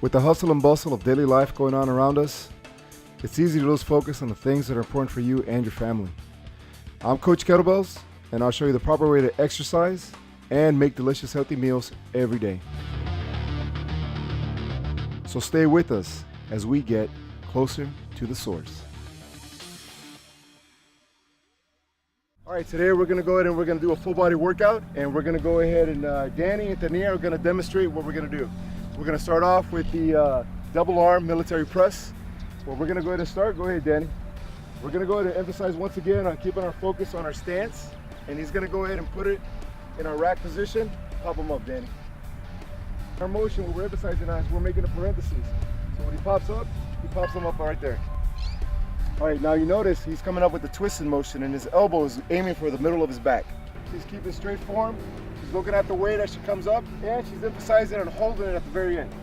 With the hustle and bustle of daily life going on around us, it's easy to lose focus on the things that are important for you and your family. I'm Coach Kettlebells, and I'll show you the proper way to exercise and make delicious, healthy meals every day. So stay with us as we get closer to the source. All right, today we're gonna go ahead and we're gonna do a full body workout, and we're gonna go ahead and Danny and Tania are gonna demonstrate what we're gonna do. We're gonna start off with the double arm military press. Well, we're gonna go ahead and start. Go ahead, Danny. We're gonna go ahead and emphasize once again on keeping our focus on our stance, and he's gonna go ahead and put it in our rack position. Pop him up, Danny. Our motion, what we're emphasizing on is we're making a parenthesis. So when he pops them up right there. All right, now you notice he's coming up with the twisted motion, and his elbow is aiming for the middle of his back. He's keeping straight form. She's looking at the way that she comes up, and she's emphasizing and holding it at the very end.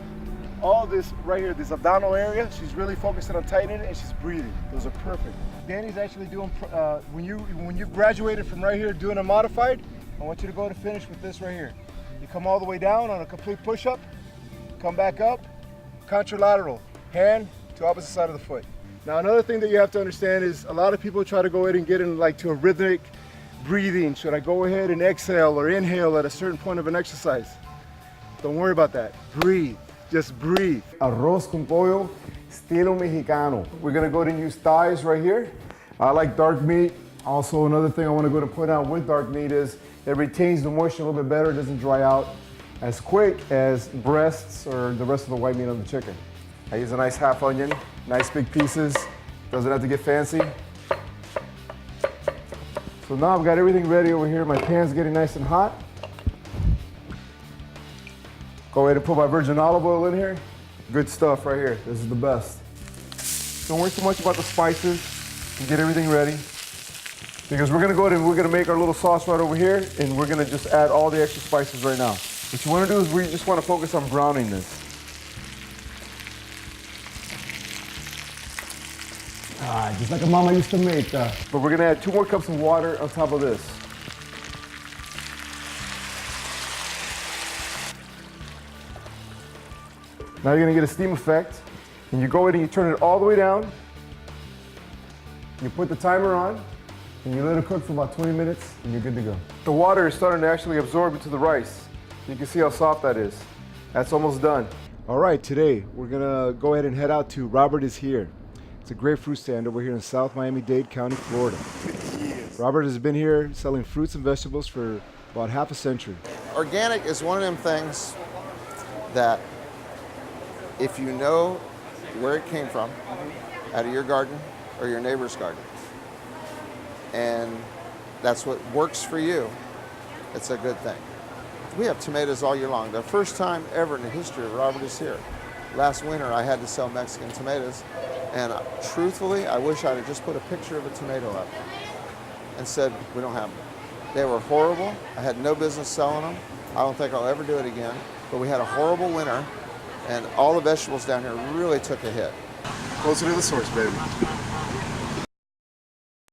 All this right here, this abdominal area, she's really focusing on tightening it, and she's breathing. Those are perfect. Danny's actually doing, when you graduated from right here doing a modified, I want you to go to finish with this right here. You come all the way down on a complete push-up, come back up, contralateral, hand to opposite side of the foot. Now another thing that you have to understand is a lot of people try to go ahead and get in like to a rhythmic breathing. Should I go ahead and exhale or inhale at a certain point of an exercise? Don't worry about that. Breathe. Just breathe. Arroz con pollo, estilo mexicano. We're gonna go ahead and use thighs right here. I like dark meat. Also, another thing I want to go ahead and point out with dark meat is it retains the moisture a little bit better. It doesn't dry out as quick as breasts or the rest of the white meat on the chicken. I use a nice half onion, nice big pieces. Doesn't have to get fancy. So now I've got everything ready over here. My pan's getting nice and hot. Go ahead and put my virgin olive oil in here. Good stuff right here. This is the best. Don't worry too much about the spices and get everything ready. Because we're gonna go ahead and we're gonna make our little sauce right over here, and we're gonna just add all the extra spices right now. What you wanna do is we just wanna focus on browning this. Just like a mama used to make. But we're gonna add 2 more cups of water on top of this. Now you're gonna get a steam effect, and you go ahead and you turn it all the way down. You put the timer on, and you let it cook for about 20 minutes, and you're good to go. The water is starting to actually absorb into the rice. You can see how soft that is. That's almost done. All right, today we're gonna go ahead and head out to Robert is Here. It's a great fruit stand over here in South Miami-Dade County, Florida. Yes. Robert has been here selling fruits and vegetables for about half a century. Organic is one of them things that if you know where it came from, out of your garden or your neighbor's garden, and that's what works for you, it's a good thing. We have tomatoes all year long. The first time ever in the history of Robert is Here. Last winter I had to sell Mexican tomatoes, and truthfully I wish I'd have just put a picture of a tomato up and said we don't have them. They were horrible. I had no business selling them. I don't think I'll ever do it again, but we had a horrible winter, and all the vegetables down here really took a hit. Closer to the source, baby.